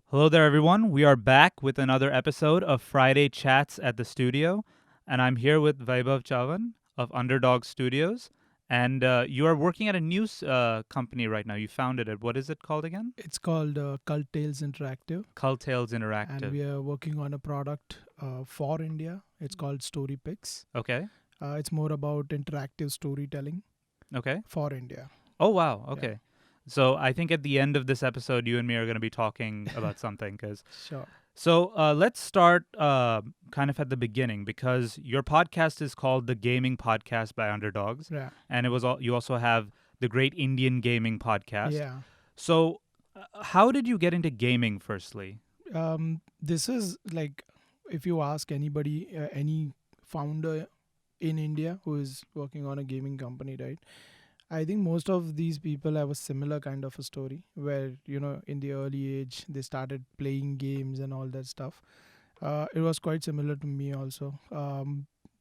Hello there, everyone. We are back with another episode of Friday Chats at the Studio, and I'm here with Vaibhav Chavan of Underdog Studios. And you are working at a news company right now. You founded it. What is it called again? It's called Cult Tales Interactive, Cult Tales and Interactive. we are working on a product for India. It's called Story Picks. Okay. It's more about interactive storytelling Okay. for India. Oh, wow. Yeah, Okay. So I think at the end of this episode, you and me are going to be talking about something. sure. Let's start kind of at the beginning because your podcast is called the Gaming Podcast by Underdogs, Yeah, and you also have the Great Indian Gaming Podcast. yeah. So, how did you get into gaming? Firstly, This is like if you ask anybody, any founder in India who is working on a gaming company, right? I think most of these people have a similar kind of a story where, in the early age, they started playing games and all that stuff. It was quite similar to me also.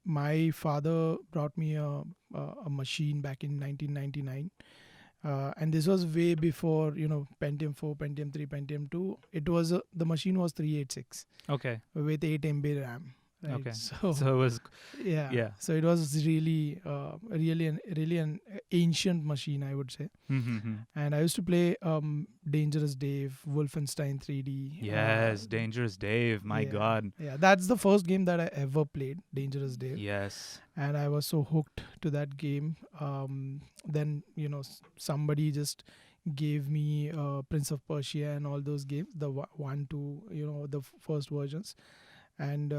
My father brought me a machine back in 1999. And this was way before, Pentium 4, Pentium 3, Pentium 2. The machine was 386 okay, with 8 MB RAM, right? okay. So So it was, yeah, yeah. so it was really an ancient machine, I would say. Mm-hmm. And I used to play Dangerous Dave, Wolfenstein 3D. Yes, Dangerous Dave. My Yeah, God. yeah, that's the first game that I ever played, Dangerous Dave, Yes. and I was so hooked to that game. Then somebody just gave me Prince of Persia and all those games, the one, two, the first versions, and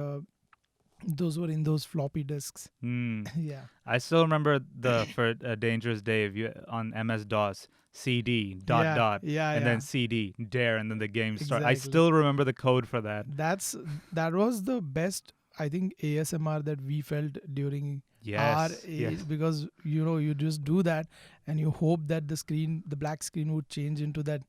those were in those floppy disks. Mm. Yeah, I still remember the for Dangerous Dave on MS DOS CD dot yeah, dot yeah, and yeah. then CD dare and then the game start. I Exactly. still remember the code for that. That was the best, I think, ASMR that we felt during our Yes, yes, age, because you just do that and you hope that the black screen would change into that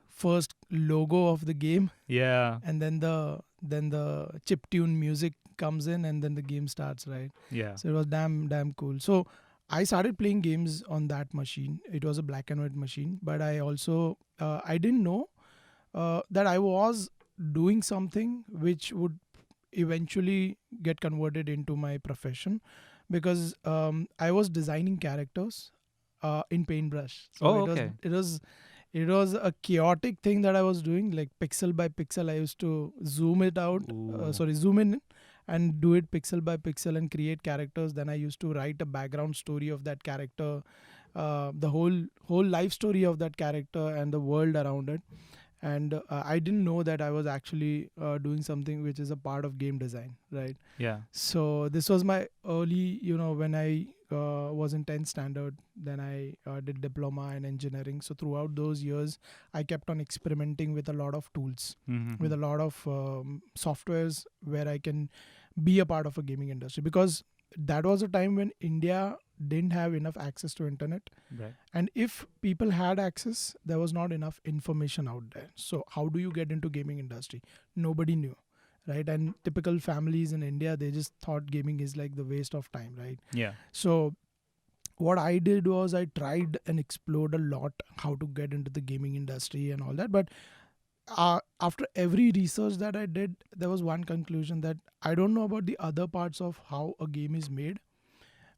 first logo of the game, yeah, and then the chip tune music comes in, and then the game starts, right? yeah. So it was damn cool. So I started playing games on that machine. It was a black and white machine, but I also I didn't know that I was doing something which would eventually get converted into my profession, because I was designing characters in paintbrush. So Oh, it was okay. it was it was a chaotic thing that I was doing, like pixel by pixel. I used to zoom it out, Ooh, zoom in and do it pixel by pixel and create characters. Then I used to write a background story of that character, the whole life story of that character and the world around it. And I didn't know that I was actually doing something which is a part of game design, right? yeah. So this was my early, when I was in 10th standard. Then I did diploma in engineering. So throughout those years, I kept on experimenting with a lot of tools, Mm-hmm. with a lot of softwares where I can be a part of a gaming industry, because that was a time when India didn't have enough access to internet, Right. and if people had access, there was not enough information out there. So how do you get into gaming industry? Nobody knew, right? And typical families in India, they just thought gaming is like the waste of time, right? Yeah. So what I did was I tried and explored a lot how to get into the gaming industry and all that. But after every research that I did, there was one conclusion, that I don't know about the other parts of how a game is made,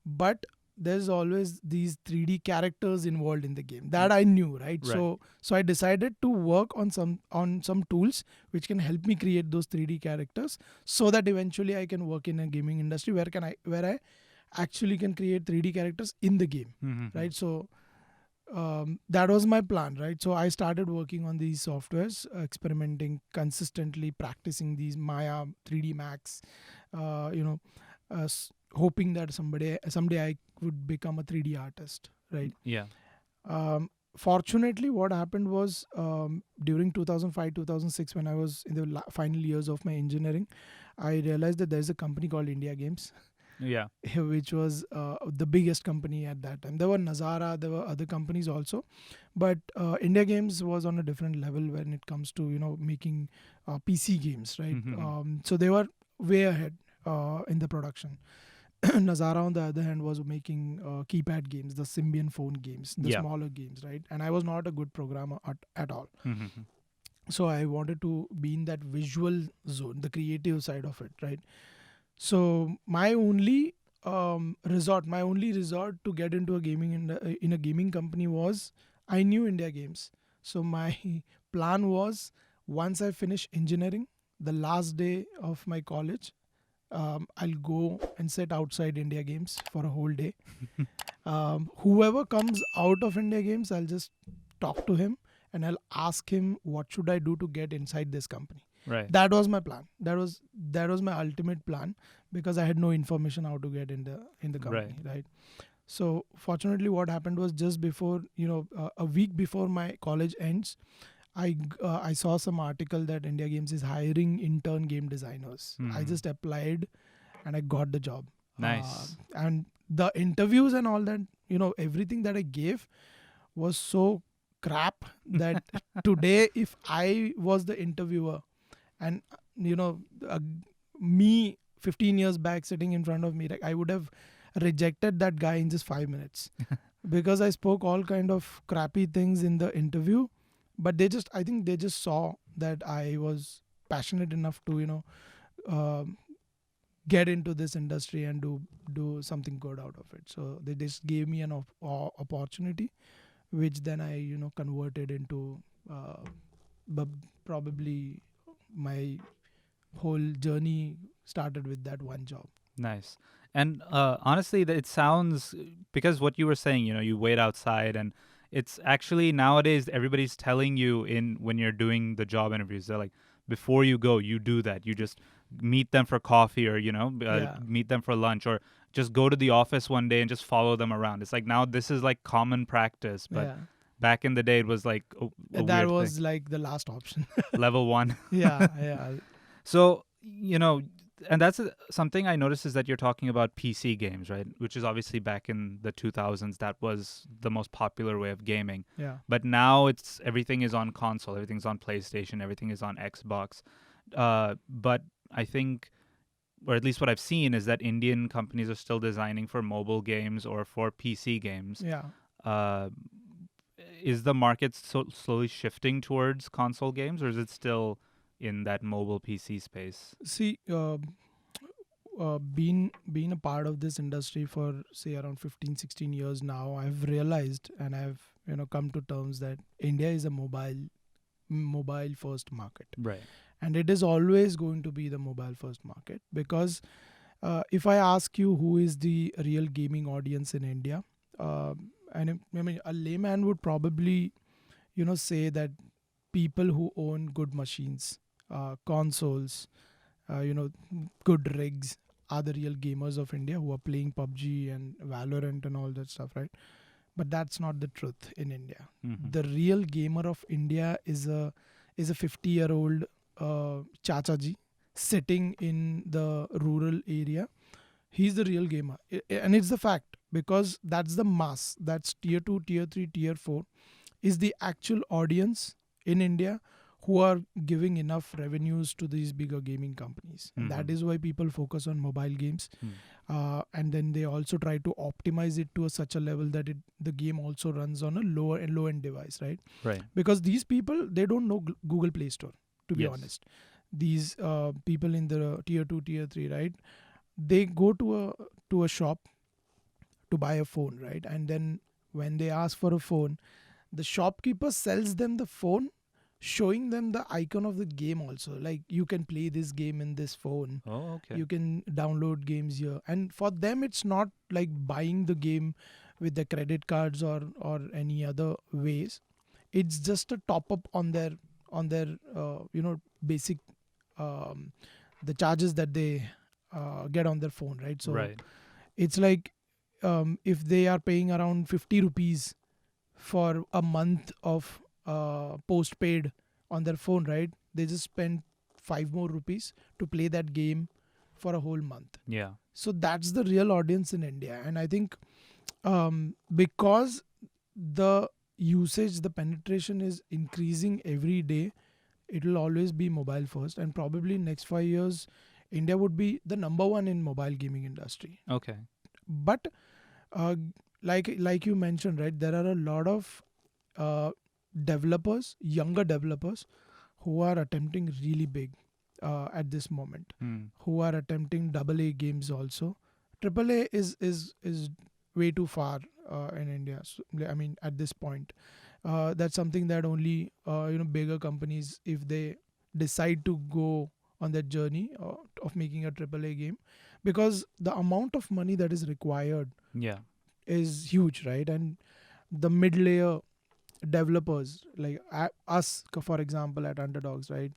but there's always these 3D characters involved in the game that I knew, right? Right. So I decided to work on some tools which can help me create those 3D characters, so that eventually I can work in a gaming industry where I actually can create 3D characters in the game, Mm-hmm. right? So that was my plan, right? So I started working on these softwares, experimenting consistently, practicing these Maya, 3D Max, you know, hoping that someday I would become a 3D artist, right? Yeah. Fortunately, what happened was, during 2005, 2006, when I was in the final years of my engineering, I realized that there's a company called India Games, Yeah. which was the biggest company at that time. There were Nazara, there were other companies also, but India Games was on a different level when it comes to making PC games, right? Mm-hmm. So they were way ahead in the production. Nazara, on the other hand, was making keypad games, the Symbian phone games, the Yeah. smaller games, right? And I was not a good programmer at all. Mm-hmm. So I wanted to be in that visual zone, the creative side of it, right? So my only resort to get into a in a gaming company was I knew India Games. So my plan was, once I finish engineering, the last day of my college, I'll go and sit outside India Games for a whole day. Whoever comes out of India Games, I'll just talk to him and I'll ask him what should I do to get inside this company. Right. That was my plan. That was my ultimate plan, because I had no information how to get in the Right. company, right? So fortunately, what happened was, just before, a week before my college ends, I saw some article that India Games is hiring intern game designers. I Hmm. just applied and I got the job. Nice. And the interviews and all that, everything that I gave was so crap that today, if I was the interviewer, and me 15 years back sitting in front of me, like, I would have rejected that guy in just 5 minutes, because I spoke all kind of crappy things in the interview. But I think they just saw that I was passionate enough to um get into this industry and do something good out of it. So they just gave me an opportunity, which then I converted into, but probably my whole journey started with that one job. Nice. And honestly, it sounds, because what you were saying, you wait outside, and it's actually nowadays everybody's telling you in when you're doing the job interviews, they're like, before you go, you do that. You just meet them for coffee, or Yeah, meet them for lunch, or just go to the office one day and just follow them around. It's like now this is like common practice, but yeah. back in the day it was like a That weird thing. was like the last option. Level one. Yeah, yeah, So, and that's something I noticed, is that you're talking about PC games, right? Which is obviously back in the 2000s, that was the most popular way of gaming. yeah. But now everything is on console, everything's on PlayStation, everything is on Xbox. But I think, or at least what I've seen, is that Indian companies are still designing for mobile games or for PC games. Yeah. Uh, is the market slowly shifting towards console games, or is it still in that mobile PC space? See, being a part of this industry for, say, around 15, 16 years now, I've realized, and I've come to terms that India is a mobile first market, Right. and it is always going to be the mobile first market, because if I ask you who is the real gaming audience in India, and I mean, a layman would probably say that people who own good machines, consoles, you know, good rigs are the real gamers of India, who are playing PUBG and Valorant and all that stuff, right? But that's not the truth in India. Mm-hmm. The real gamer of India is a 50-year-old chacha ji sitting in the rural area. He's the real gamer, and it's the fact, because that's the mass. That's tier two, tier three, tier four is the actual audience in India who are giving enough revenues to these bigger gaming companies. And that Mm-hmm. is why people focus on mobile games. Mm. And then they also try to optimize it to such a level that the game also runs on a low end device, right? Right. Because these people, they don't know Google Play Store, to be Yes. honest. These people in the tier 2, tier 3, right? They go to a shop to buy a phone, right? And then when they ask for a phone, the shopkeeper sells them the phone, showing them the icon of the game also, like, you can play this game in this phone, Oh, okay. you can download games here. And for them, it's not like buying the game with the credit cards or any other ways. It's just a top up on their basic, um, the charges that they get on their phone, right? So Right. it's like, if they are paying around 50 rupees for a month of postpaid on their phone, right? They just spend 5 more rupees to play that game for a whole month. Yeah. So that's the real audience in India. And I think, because the usage, the penetration is increasing every day, it will always be mobile first. And probably next 5 years, India would be the number one in mobile gaming industry. Okay. But uh, like you mentioned, right, there are a lot of uh, younger developers, who are attempting really big at this moment, Hmm. who are attempting double A games also. Triple A is way too far in India. So, I mean, at this point, that's something that only bigger companies, if they decide to go on that journey of making a triple A game, because the amount of money that is required Yeah. is huge, right? And the mid layer developers like us, for example, at Underdogs, right?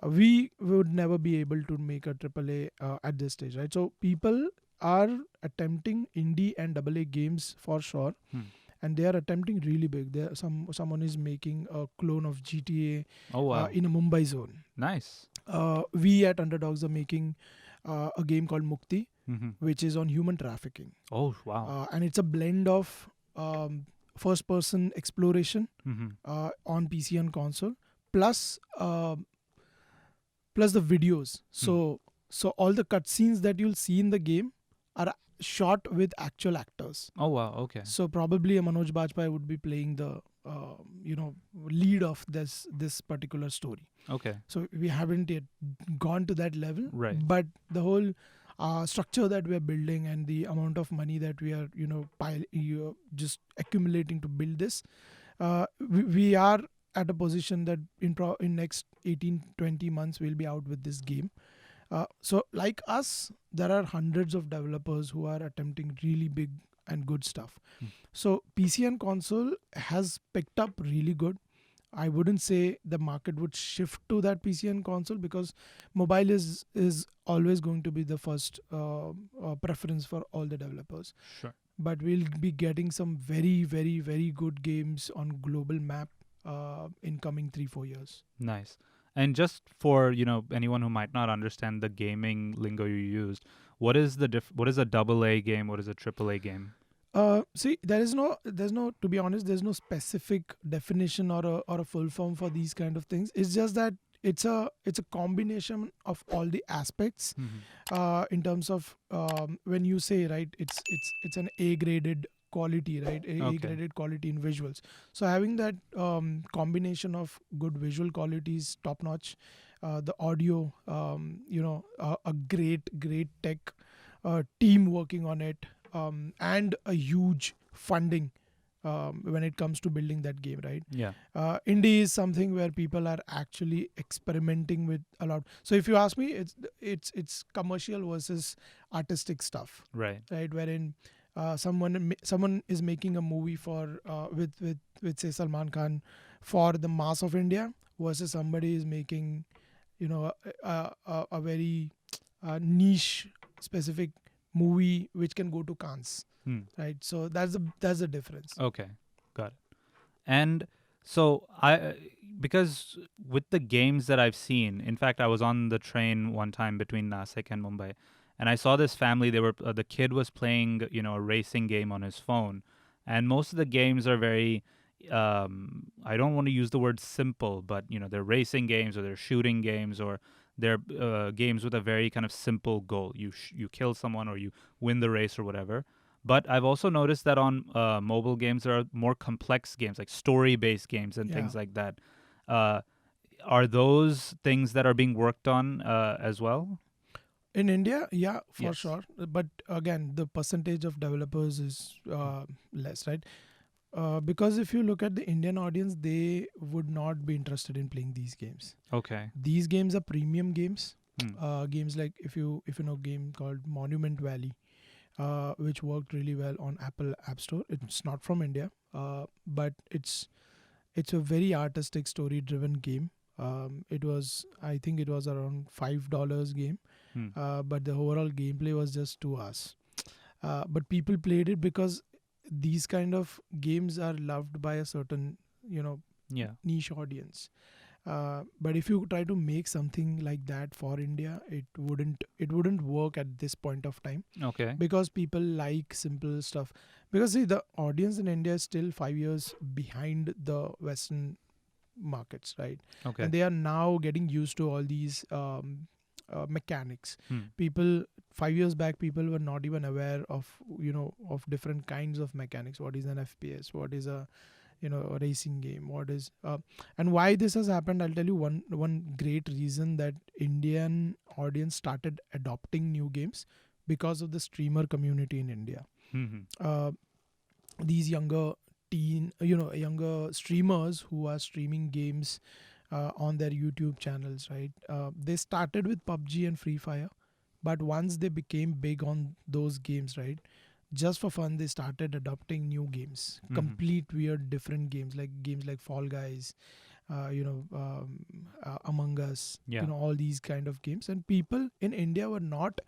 We would never be able to make a triple A at this stage, right? So people are attempting indie and double A games for sure, Hmm. and they are attempting really big. There, someone is making a clone of Oh GTA wow. in a Mumbai zone. Nice. We at Underdogs are making a game called Mukti, Mm-hmm. which is on human trafficking, Oh wow. and it's a blend of first-person exploration Mm-hmm. on PC and console, plus plus the videos. Hmm. So all the cutscenes that you'll see in the game are shot with actual actors. Oh wow. Okay. So probably a Manoj Bajpayee would be playing the lead of this particular story. Okay. So we haven't yet gone to that level, Right. but the whole structure that we are building and the amount of money that we are just accumulating to build this, we are at a position that in next 18-20 months we'll be out with this game. So like us, there are hundreds of developers who are attempting really big and good stuff. Hmm. So PC and console has picked up really good. I wouldn't say the market would shift to that PC and console, because mobile is always going to be the first preference for all the developers. Sure. But we'll be getting some very, very, very good games on global map in coming 3-4 years. Nice. And just for anyone who might not understand the gaming lingo you used, what is what is a double A game? What is a triple A game? See, there's no, to be honest, there's no specific definition or a full form for these kind of things. It's just that it's a combination of all the aspects. Mm-hmm. In terms of when you say, right, it's an A graded quality, right? A Okay. graded quality in visuals. So having that combination of good visual qualities, top notch, the audio, a great tech team working on it, and a huge funding when it comes to building that game, right? Yeah. Indie is something where people are actually experimenting with a lot. So if you ask me, it's commercial versus artistic stuff, Right. right? Wherein someone is making a movie for with say Salman Khan for the mass of India, versus somebody is making a very niche specific movie which can go to Cannes, Hmm. right? So that's the difference. Okay. Got it. And so because with the games that I've seen, in fact, I was on the train one time between Nasik and Mumbai, and I saw this family. They were the kid was playing, a racing game on his phone, and most of the games are very. I don't want to use the word simple, but they're racing games or they're shooting games or they're games with a very kind of simple goal. You kill someone or you win the race or whatever. But I've also noticed that on mobile games, there are more complex games, like story-based games and Yeah. things like that. Uh, are those things that are being worked on as well? In India, yeah, for Yes. sure. But again, the percentage of developers is less, right? Because if you look at the Indian audience, they would not be interested in playing these games. Okay. These games are premium games. Hmm. Games like if you know a game called Monument Valley, which worked really well on Apple App Store. It's not from India, but it's a very artistic, story-driven game. I think it was around $5 game, Hmm. but the overall gameplay was just 2 hours. But people played it because these kind of games are loved by a certain Yeah. niche audience. But if you try to make something like that for India, it wouldn't work at this point of time, Okay. because people like simple stuff. Because see, the audience in India is still 5 years behind the Western markets, right? Okay. And they are now getting used to all these mechanics. Hmm. People 5 years back, people were not even aware of of different kinds of mechanics. What is an FPS? What is a a racing game, what is and why this has happened. I'll tell you one great reason that Indian audience started adopting new games, because of the streamer community in India. Mm-hmm. These younger streamers who are streaming games on their YouTube channels, right? They started with PUBG and Free Fire, but once they became big on those games, right, just for fun, they started adopting new games, Mm-hmm. complete weird different games like Fall Guys, Among Us, Yeah. all these kind of games. And people in India were not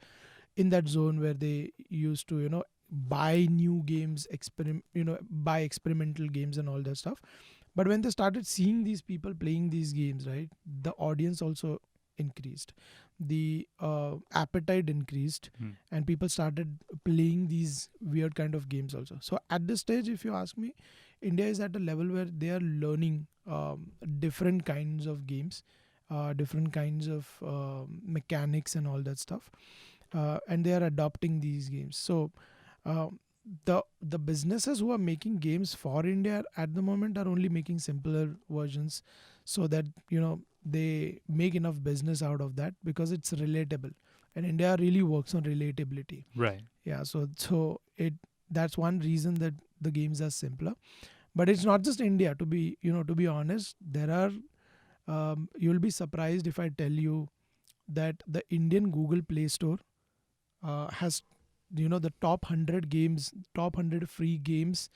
in that zone where they used to buy new games, buy experimental games and all that stuff. But when they started seeing these people playing these games, right, the audience also increased, the appetite increased, Mm. and people started playing these weird kind of games also. So at this stage, if you ask me, India is at a level where they are learning different kinds of games, different kinds of mechanics and all that stuff, and they are adopting these games. So the businesses who are making games for India at the moment are only making simpler versions, so that they make enough business out of that, because it's relatable, and India really works on relatability. Right. Yeah, so it that's one reason that the games are simpler. But it's not just India. To be honest, there are you'll be surprised if I tell you that the Indian Google Play Store has the top 100 free games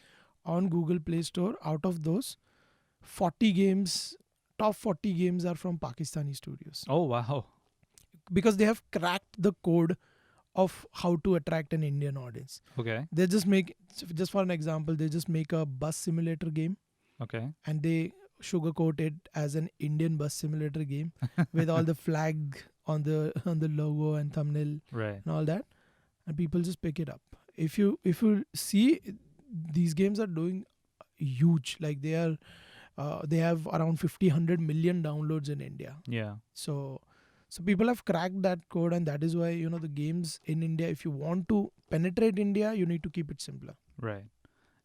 on Google Play Store. Out of those, 40 games, top 40 games are from Pakistani studios, Oh wow. because they have cracked the code of how to attract an Indian audience. Okay. They just for an example, they just make a bus simulator game, Okay. and they sugarcoat it as an Indian bus simulator game with all the flag on the logo and thumbnail Right. and all that, and people just pick it up. If you see, these games are doing huge. Like they have around 50 100 million downloads in India. Yeah. So people have cracked that code, and that is why the games in India, if you want to penetrate India, you need to keep it simpler. Right.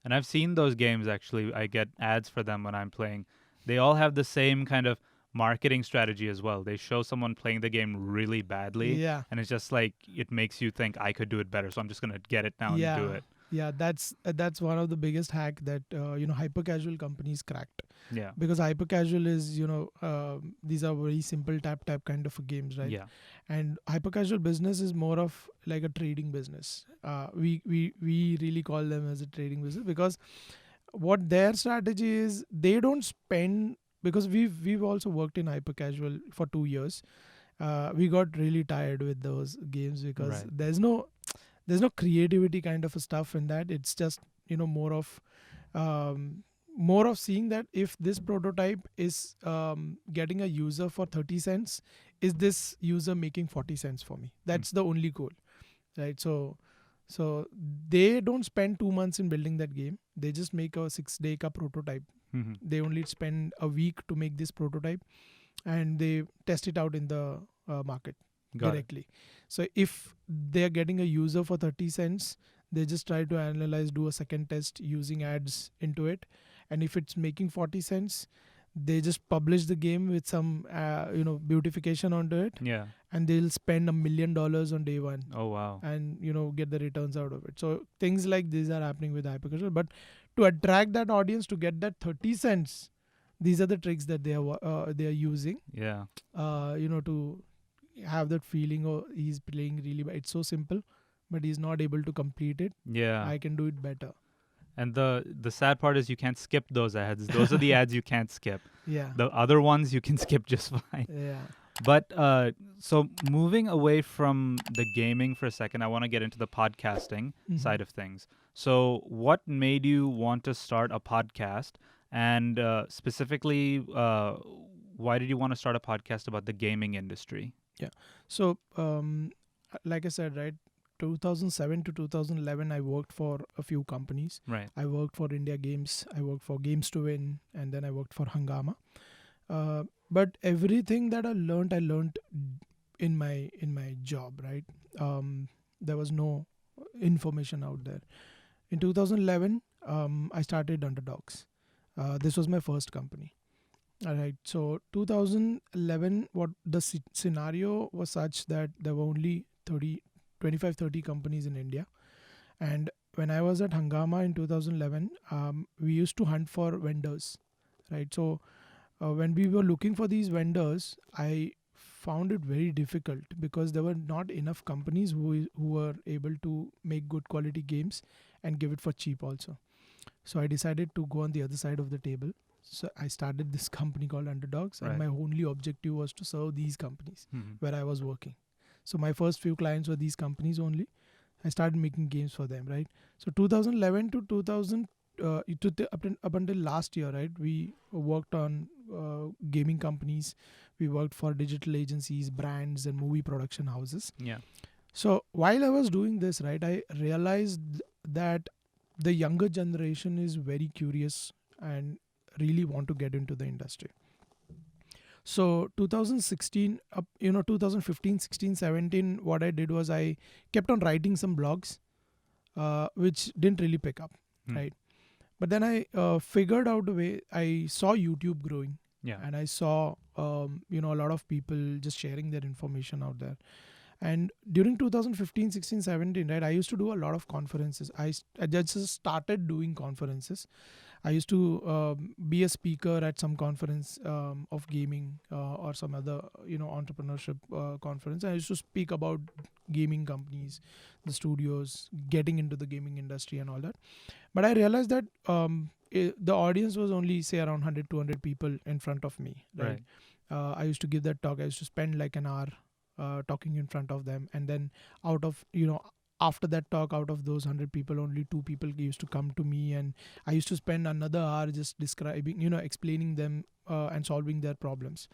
And I've seen those games actually. I get ads for them when I'm playing. They all have the same kind of marketing strategy as well. They show someone playing the game really badly, Yeah. and it's just like it makes you think I could do it better, so I'm just gonna get it now and do Yeah, it. yeah, that's one of the biggest hack that hyper casual companies cracked, Yeah. because hyper casual is these are very simple tap kind of games, right? Yeah. And hyper casual business is more of like a trading business. We really call them as a trading business, because what their strategy is, they don't spend, because we've also worked in hyper casual for 2 years. We got really tired with those games, because Right. there's no creativity kind of a stuff in that. It's just more of seeing that if this prototype is getting a user for 30 cents, is this user making 40 cents for me? That's the only goal, right? So they don't spend 2 months in building that game. They just make a 6 day ka prototype. Mm-hmm. They only spend a week to make this prototype, and they test it out in the market Got it. directly. So if they're getting a user for 30 cents, they just try to analyze, do a second test using ads into it. And if it's making 40 cents, they just publish the game with some beautification onto it, Yeah. and they'll spend $1 million on day one, Oh wow. and get the returns out of it. So things like these are happening with hyperculture. But to attract that audience, to get that 30 cents, these are the tricks that they are using, Yeah. to have that feeling, oh, he's playing really bad. It's so simple, but he's not able to complete it. Yeah. I can do it better. And the sad part is you can't skip those ads. Those are the ads you can't skip. Yeah. The other ones you can skip just fine. Yeah. But so moving away from the gaming for a second, I want to get into the podcasting Mhm. side of things. So what made you want to start a podcast? And specifically, why did you want to start a podcast about the gaming industry? So, like I said, right, 2007 to 2011, I worked for a few companies. Right. I worked for India Games, I worked for Games to Win, and then I worked for Hangama. But everything that I learned in my job, right? There was no information out there. In 2011, I started Underdogs. This was my first company. All right. So 2011, what the scenario was such that there were only 30, 25, 30 companies in India. And when I was at Hangama in 2011, we used to hunt for vendors, right? So when we were looking for these vendors, I found it very difficult because there were not enough companies who were able to make good quality games and give it for cheap also. So I decided to go on the other side of the table. So I started this company called Underdogs, and Right. my only objective was to serve these companies Hmm. where I was working. So my first few clients were these companies only. I started making games for them, right? So 2011 to 2000 up until last year, right? We worked on gaming companies. We worked for digital agencies, brands, and movie production houses. Yeah. So while I was doing this, right, I realized that the younger generation is very curious and really want to get into the industry. So 2016, 2015, 16, 17, what I did was I kept on writing some blogs, which didn't really pick up, Hmm. right? But then I figured out a way. I saw YouTube growing, Yeah. and I saw a lot of people just sharing their information out there. And during 2015, 16, 17, right, I used to do a lot of conferences. I just started doing conferences. I used to be a speaker at some conference of gaming or some other, entrepreneurship conference. I used to speak about gaming companies, the studios, getting into the gaming industry and all that. But I realized that the audience was only, say, around 100, 200 people in front of me, right? Right. I used to give that talk. I used to spend like an hour talking in front of them. And then out of, after that talk, out of those 100 people, only two people used to come to me. And I used to spend another hour just describing, explaining them and solving their problems.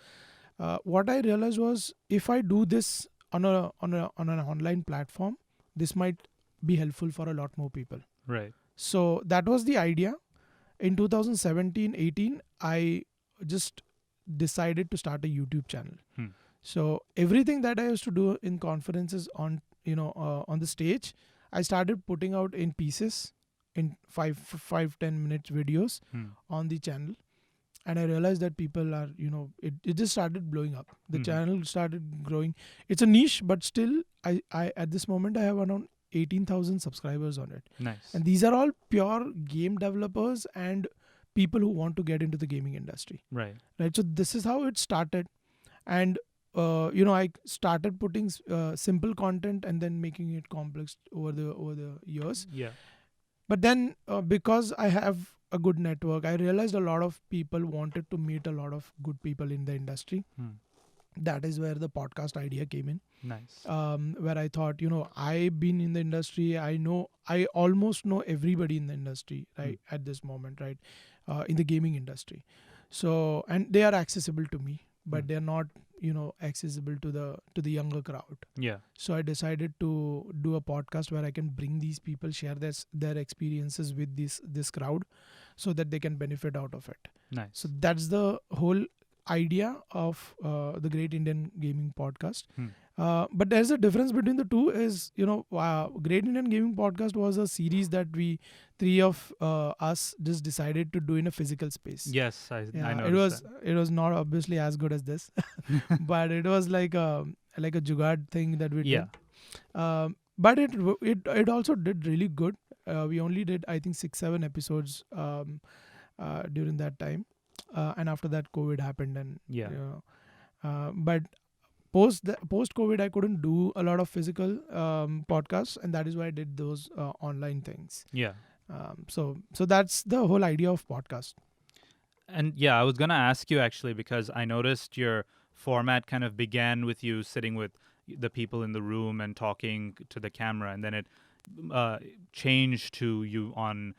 What I realized was if I do this on an online platform, this might be helpful for a lot more people. Right. So that was the idea. In 2017, 18, I just decided to start a YouTube channel. Hmm. So everything that I used to do in conferences on the stage, I started putting out in pieces, in 5-10 minutes videos Hmm. on the channel. And I realized that people are, it just started blowing up. The Mhm. channel started growing. It's a niche, but still, I at this moment I have around 18,000 subscribers on it. Nice. And these are all pure game developers and people who want to get into the gaming industry, Right. right? So this is how it started. And I started putting simple content and then making it complex over the years. Yeah. But then because I have a good network, I realized a lot of people wanted to meet a lot of good people in the industry. Hmm. That is where the podcast idea came in. Nice. Where I thought, I've been in the industry. I almost know everybody in the industry, right, at this moment, right, in the gaming industry. So, and they are accessible to me, but they're not, accessible to the younger crowd. Yeah. So I decided to do a podcast where I can bring these people, share their experiences with this crowd, so that they can benefit out of it. Nice. So that's the whole idea of the Great Indian Gaming Podcast. But there's a difference between the two. Is Great Indian Gaming Podcast was a series that we three of us just decided to do in a physical space. Yes, I Yeah, noticed it was not obviously as good as this, but it was like a jugaad thing that we Yeah. did. But it also did really good. We only did, I think, 6-7 episodes during that time, and after that COVID happened. And Yeah. but post COVID, I couldn't do a lot of physical podcasts, and that is why I did those online things. Yeah. So that's the whole idea of podcast. And yeah, I was going to ask you actually because I noticed your format kind of began with you sitting with the people in the room and talking to the camera, and then it changed to you on,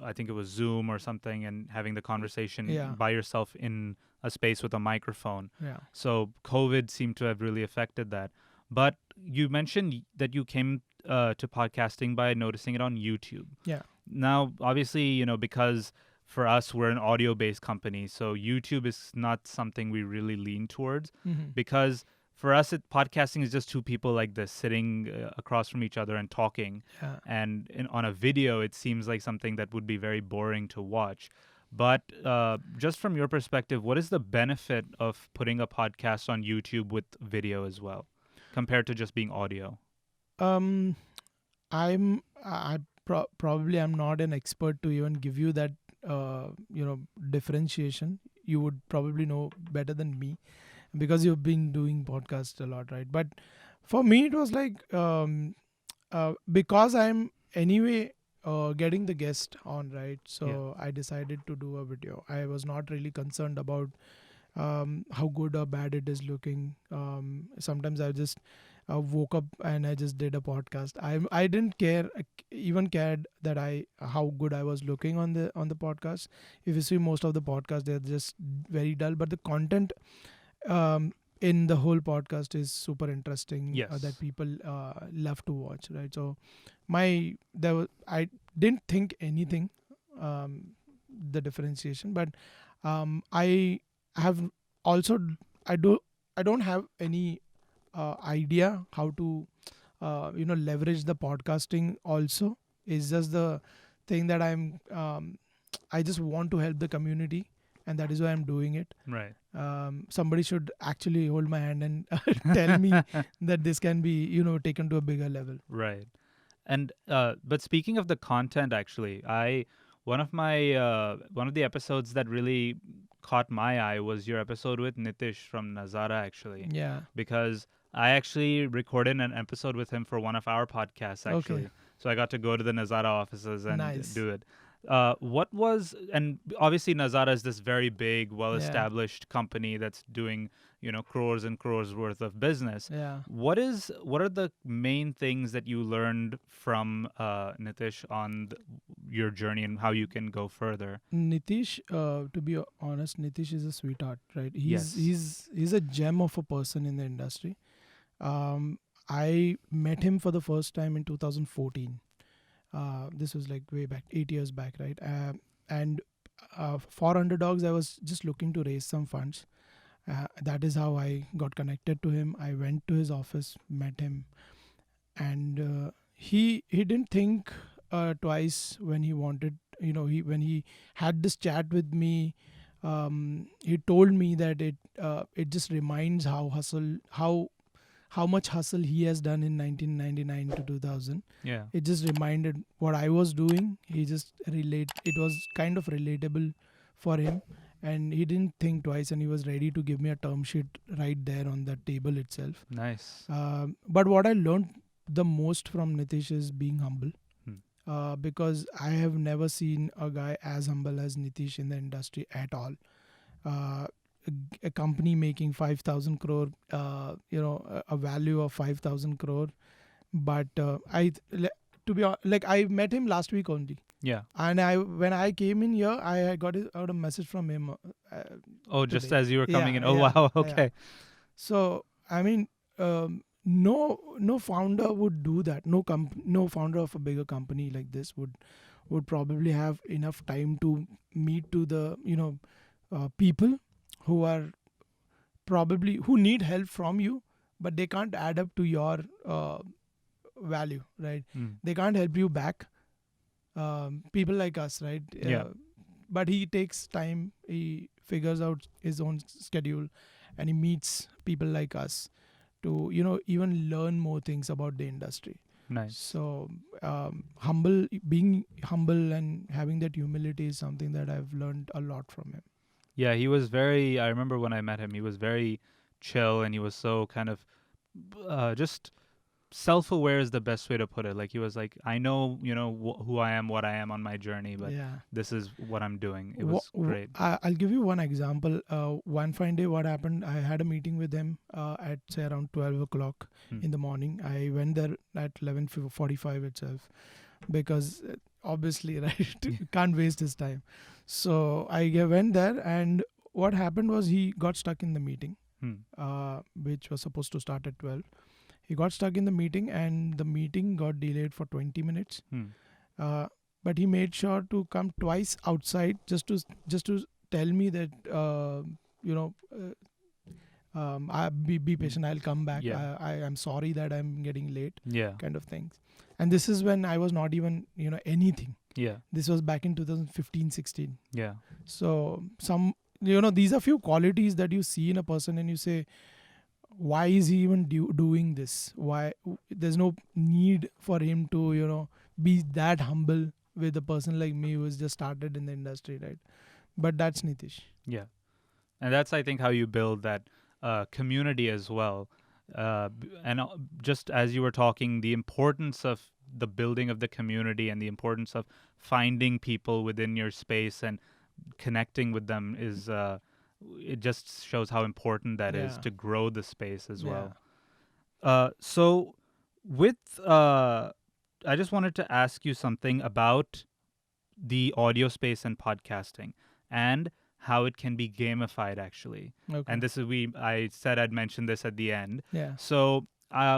I think it was Zoom or something, and having the conversation Yeah. by yourself in a space with a microphone. Yeah. So COVID seemed to have really affected that. But you mentioned that you came to podcasting by noticing it on YouTube. Yeah. Now, obviously, because for us, we're an audio-based company, so YouTube is not something we really lean towards Mm-hmm. because for us, podcasting is just two people like this sitting across from each other and talking. Yeah. And on a video, it seems like something that would be very boring to watch. But just from your perspective, what is the benefit of putting a podcast on YouTube with video as well, compared to just being audio? Um, probably I'm not an expert to even give you that differentiation. You would probably know better than me because you've been doing podcasts a lot, right? But for me, it was like because I'm anyway getting the guest on, right? Yeah. So I decided to do a video. I was not really concerned about how good or bad it is looking. Sometimes I just woke up and I just did a podcast. I didn't care even cared that I how good I was looking on the podcast. If you see most of the podcasts, they're just very dull, but the content in the whole podcast is super interesting that Yes. people love to watch, right? So I didn't think anything um, the differentiation, but I have also I do I don't have any idea how to leverage the podcasting also. It's just the thing that I just want to help the community, and that is why I'm doing it. Right. Somebody should actually hold my hand and tell me that this can be taken to a bigger level. Right. And but speaking of the content, actually, I one of the episodes that really caught my eye was your episode with Nitish from Nazara, actually, Yeah. because I actually recorded an episode with him for one of our podcasts, Okay. actually. So I got to go to the Nazara offices and Nice. do it. What was, and obviously Nazara is this very big, Yeah. well-established company that's doing, crores and crores worth of business. Yeah. What are the main things that you learned from Nitish on your journey and how you can go further? Nitish, to be honest, Nitish is a sweetheart, right? He's Yes. he's he's a gem of a person in the industry. Um, I met him for the first time in 2014. This was like way back, 8 years back, right? And for Underdogs, I was just looking to raise some funds. That is how I got connected to him. I went to his office, met him, and he didn't think twice when he wanted. When he had this chat with me, he told me that it just reminds how much hustle he has done in 1999 to 2000. Yeah. It just reminded what I was doing. He just relate. It was kind of relatable for him, and he didn't think twice, and he was ready to give me a term sheet right there on the table itself. Nice. But what I learned the most from Nitish is being humble. Hmm. Because I have never seen a guy as humble as Nitish in the industry at all. A company making 5,000 crore, a value of 5,000 crore. But to be like, I met him last week only. Yeah. And when I came in here, I got out a message from him. Oh, just Today. as you were coming in. Yeah, Oh, yeah, wow. yeah. Okay. So I mean, no founder would do that. No founder of a bigger company like this would probably have enough time to meet to the people who are probably who need help from you, but they can't add up to your value, right? Mm. They can't help you back. People like us, right? Yeah. But he takes time. He figures out his own schedule, and he meets people like us to even learn more things about the industry. Nice. So being humble and having that humility is something that I've learned a lot from him. Yeah, he was very. I remember when I met him, he was very chill, and he was so kind of just self-aware is the best way to put it. Like he was like, I know, who I am, what I am on my journey, but Yeah. this is what I'm doing. It was great. I'll give you one example. One fine day, what happened? I had a meeting with him at say around 12 o'clock Hmm. in the morning. I went there at 11:45 itself because obviously, right, can't waste his time. So I went there, and what happened was he got stuck in the meeting, Hmm. which was supposed to start at 12. He got stuck in the meeting, and the meeting got delayed for 20 minutes. Hmm. But he made sure to come twice outside just to tell me that I be patient. I'll come back. Yeah. I am sorry that I'm getting late, Yeah. kind of things. And this is when I was not even anything. Yeah. This was back in 2015-16. Yeah. So some, these are few qualities that you see in a person and you say, why is he even doing this? Why there's no need for him to be that humble with a person like me who has just started in the industry, right? But that's Nitish. Yeah. And that's, I think, how you build that community as well. And just as you were talking, the importance of the building of the community and the importance of finding people within your space and connecting with them is, it just shows how important that is Yeah, to grow the space as yeah. well. So, with, I just wanted to ask you something about the audio space and podcasting and how it can be gamified actually. Okay. And this is I said I'd mention this at the end. Yeah. So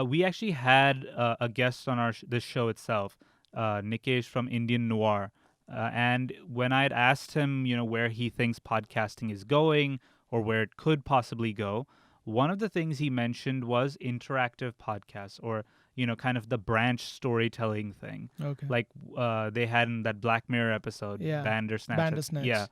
we actually had a guest on this show itself, Nikesh from Indian Noir. And when I'd asked him, where he thinks podcasting is going or where it could possibly go, one of the things he mentioned was interactive podcasts, or kind of the branch storytelling thing, Okay. like they had in that Black Mirror episode, Yeah. Bandersnatch. Bandersnatch. Yeah.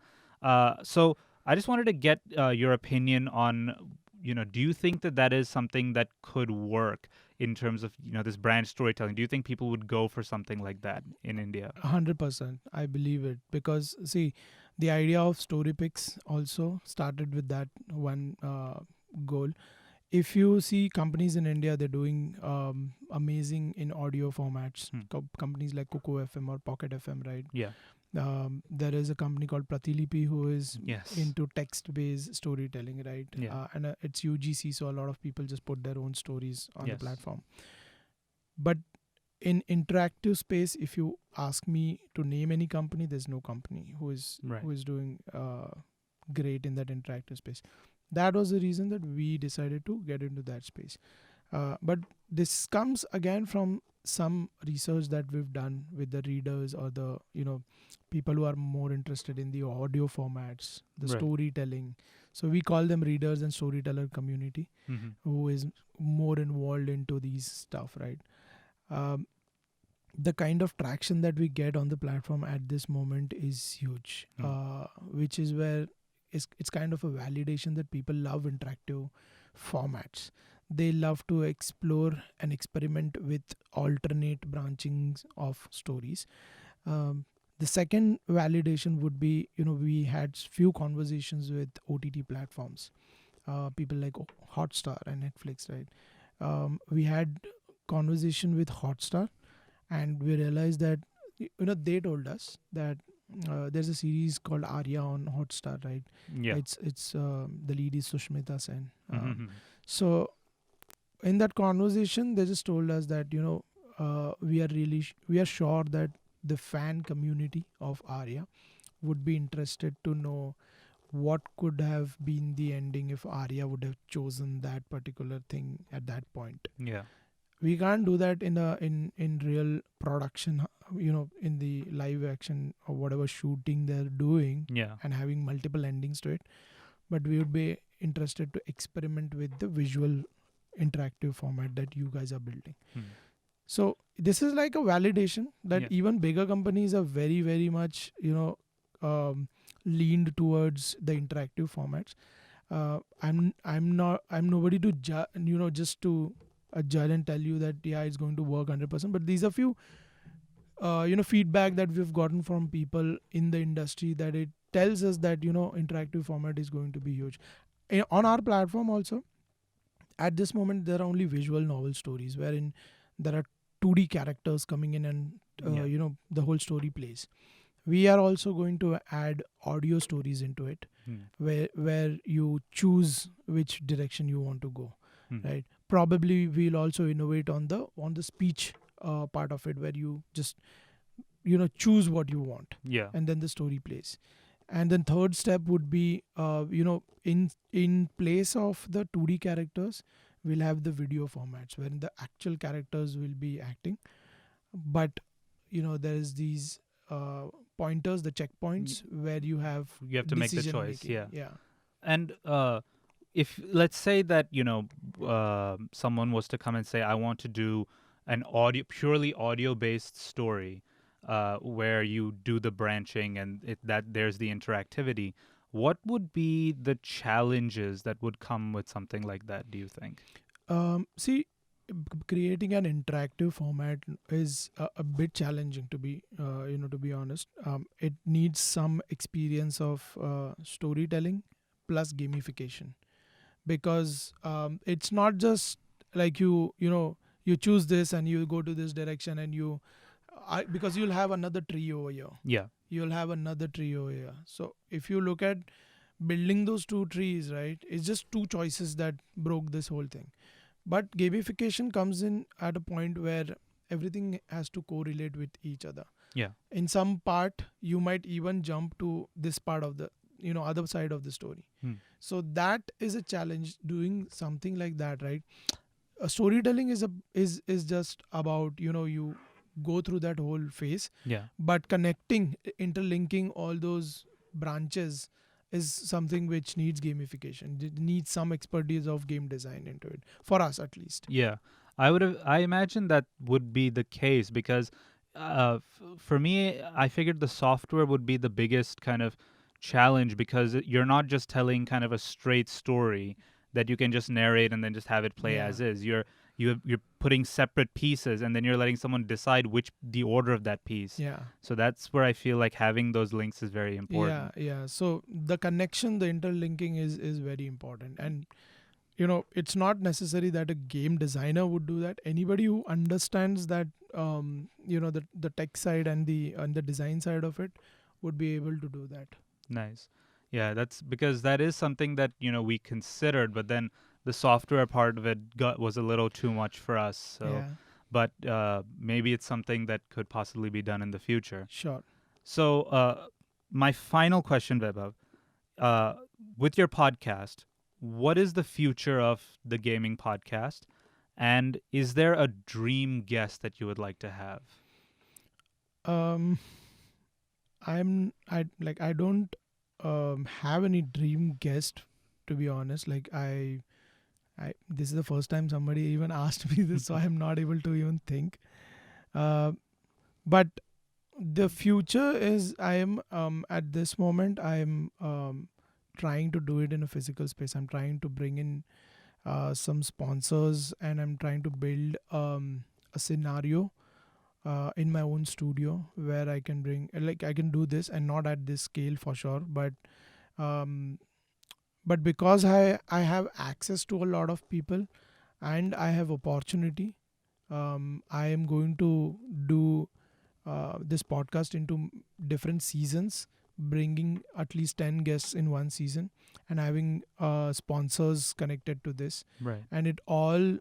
So I just wanted to get your opinion on, do you think that is something that could work in terms of, this branch storytelling? Do you think people would go for something like that in India? 100%. I believe it because see, the idea of story picks also started with that one goal. If you see companies in India, they're doing amazing in audio formats. Companies like Coco FM or Pocket FM, right? Yeah. There is a company called Pratilipi who is Yes. into text-based storytelling, right? Yeah. And it's UGC, so a lot of people just put their own stories on Yes. the platform. But in interactive space, if you ask me to name any company, there's no company who is Right. doing great in that interactive space. That was the reason that we decided to get into that space. But this comes again from some research that we've done with the readers or the people who are more interested in the audio formats, the Right. storytelling. So we call them readers and storyteller community, Mm-hmm. who is more involved into these stuff, right? The kind of traction that we get on the platform at this moment is huge, which is where it's kind of a validation that people love interactive formats. They love to explore and experiment with alternate branchings of stories. The second validation would be, we had few conversations with OTT platforms, people like Hotstar and Netflix, right? We had conversation with Hotstar, and we realized that they told us that there's a series called Arya on Hotstar, right? Yeah. It's the lead is Sushmita Sen. Mm-hmm. So in that conversation, they just told us that we are sure that the fan community of Arya would be interested to know what could have been the ending if Arya would have chosen that particular thing at that point. Yeah. We can't do that in real production, in the live action or whatever shooting they're doing, Yeah. and having multiple endings to it. But we would be interested to experiment with the visual interactive format that you guys are building. So this is like a validation that even bigger companies are very, very much leaned towards the interactive formats. I'm nobody to just to judge and tell you that it's going to work 100%. But these are few feedback that we've gotten from people in the industry that it tells us that interactive format is going to be huge. On our platform also, at this moment there are only visual novel stories wherein there are 2D characters coming in and the whole story plays. We are also going to add audio stories into it, where you choose which direction you want to go, right? Probably we'll also innovate on the speech part of it, where you just choose what you want, and then the story plays. And then third step would be in place of the 2D characters, we'll have the video formats wherein the actual characters will be acting, but there is these pointers, the checkpoints, where you have to make the choice. making. Yeah. And if let's say that someone was to come and say, I want to do an purely audio based story, where you do the branching and that there's the interactivity. What would be the challenges that would come with something like that, do you think? See, creating an interactive format is a bit challenging to be, to be honest. It needs some experience of storytelling plus gamification, because it's not just like you choose this and you go to this direction and because you'll have another tree over here. Yeah. You'll have another tree over here. So if you look at building those two trees, right, it's just two choices that broke this whole thing. But gamification comes in at a point where everything has to correlate with each other. Yeah. In some part, you might even jump to this part of the other side of the story. Hmm. So that is a challenge doing something like that, right? Storytelling is just about you go through that whole phase, Yeah. but connecting, interlinking all those branches is something which needs gamification. It needs some expertise of game design into it, for us at least. Yeah, I imagine that would be the case because, for me, I figured the software would be the biggest kind of challenge because you're not just telling kind of a straight story that you can just narrate and then just have it play Yeah. as is. You're putting separate pieces and then you're letting someone decide which the order of that piece. Yeah. So that's where I feel like having those links is very important. Yeah. So the connection, the interlinking is very important. And it's not necessary that a game designer would do that. Anybody who understands that the tech side and the design side of it would be able to do that. Nice. Yeah, that's because that is something that, we considered, but then the software part of it was a little too much for us. So, Yeah, but maybe it's something that could possibly be done in the future. sure. So, my final question, Vaibhav, uh, with your podcast, what is the future of the gaming podcast? And is there a dream guest that you would like to have? um I don't have any dream guest, to be honest. Like I this is the first time somebody even asked me this, so I'm not able to even think. uh but the future is, I am at this moment I am trying to do it in a physical space. I'm trying to bring in some sponsors, and I'm trying to build a scenario in my own studio where I can I can do this, and not at this scale for sure, um, but because I have access to a lot of people and I have opportunity, I am going to do this podcast into different seasons, bringing at least 10 guests in one season, and having sponsors connected to this. Right. And it all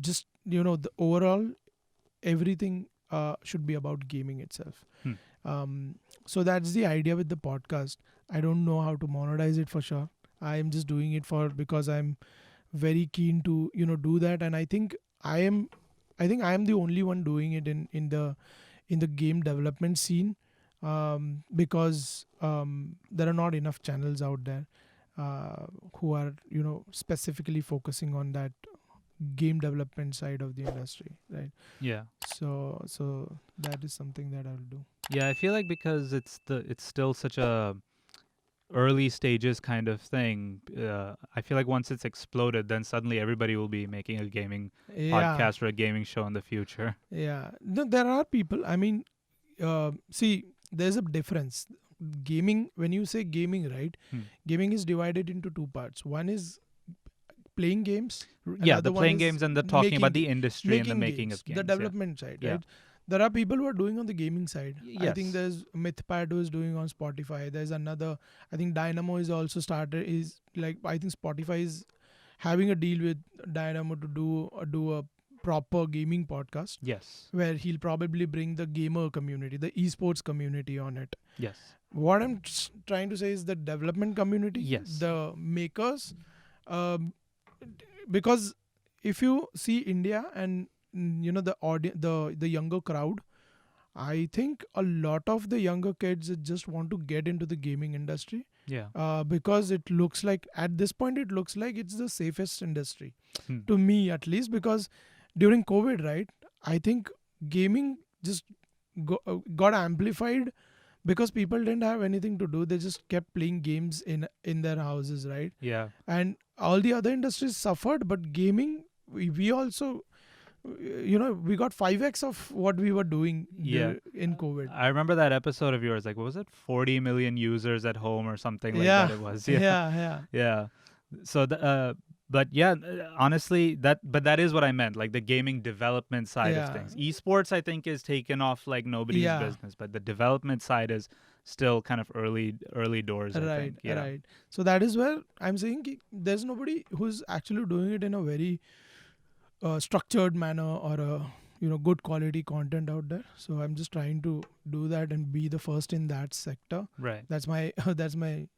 just, the overall everything should be about gaming itself. Hmm. So that's the idea with the podcast. I don't know how to monetize it for sure. I am just doing it because I'm very keen to do that, and I think I am the only one doing it in the game development scene, because there are not enough channels out there who are specifically focusing on that game development side of the industry, right? Yeah. So that is something that I'll do. Yeah, I feel like because it's still such a early stages kind of thing. I feel like once it's exploded, then suddenly everybody will be making a gaming Yeah, podcast or a gaming show in the future. yeah. No, there are people. I mean, see, there's a difference. Gaming, when you say gaming, right? Hmm. Gaming is divided into two parts. One is playing games. Yeah, Another the one playing is games and the talking about the industry and the making making games, of games. the development side, Yeah. right? There are people who are doing on the gaming side. I think Yes. there's MythPad who is doing on Spotify. There's another. I think Dynamo is also started. Is like, I think Spotify is having a deal with Dynamo to do a proper gaming podcast Yes. where he'll probably bring the gamer community, the esports community on it. Yes. What I'm trying to say is the development community, Yes. the makers, um, because if you see India and the audience, the younger crowd, I think a lot of the younger kids just want to get into the gaming industry, Yeah. because it looks like, at this point, it looks like it's the safest industry Hmm. to me, at least, because during COVID, right, I think gaming just got amplified because people didn't have anything to do. They just kept playing games in their houses, right? Yeah. And all the other industries suffered, but gaming, we also, we got 5x of what we were doing Yeah. in COVID. I remember that episode of yours. Like, what was it? 40 million users at home or something like Yeah. that. It was. Yeah. Yeah. Yeah. So, but yeah, honestly, that is what I meant. Like the gaming development side of Yeah. things. Esports, I think, is taken off like nobody's Yeah. business. But the development side is still kind of early doors. I Right, think. Yeah. right. So that is where I'm saying there's nobody who's actually doing it in a very structured manner or a good quality content out there. So I'm just trying to do that and be the first in that sector. Right. That's my that's my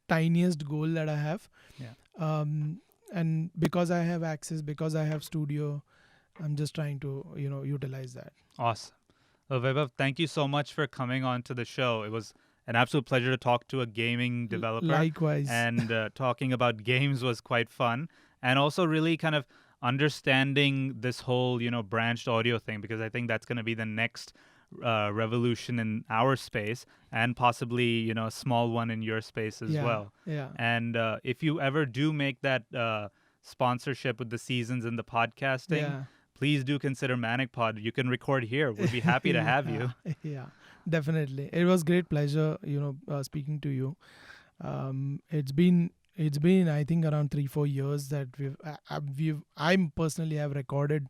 tiniest goal that I have. Yeah. And because I have access, because I have studio, I'm just trying to utilize that. Awesome. Well, Vaibhav, thank you so much for coming on to the show. It was an absolute pleasure to talk to a gaming developer. Likewise. And talking about games was quite fun. And also really kind of understanding this whole, branched audio thing, because I think that's going to be the next revolution in our space, and possibly, a small one in your space as well. Yeah. And if you ever do make that sponsorship with the seasons and the podcasting, please do consider Manic Pod. You can record here. We'd be happy to have you. Yeah, definitely. It was great pleasure, speaking to you. It's been I think around 3-4 years that I personally have recorded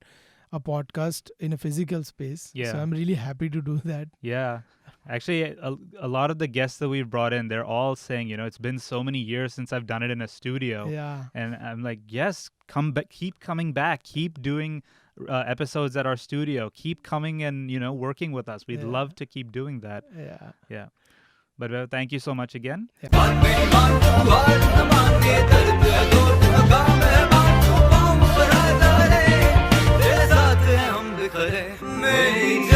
a podcast in a physical space. Yeah. So I'm really happy to do that. Yeah. Actually, a lot of the guests that we've brought in, they're all saying, it's been so many years since I've done it in a studio. Yeah. And I'm like, yes, come back, keep coming back, keep doing episodes at our studio, keep coming and, working with us. We'd love to keep doing that. Yeah. Yeah. But thank you so much again. मेरी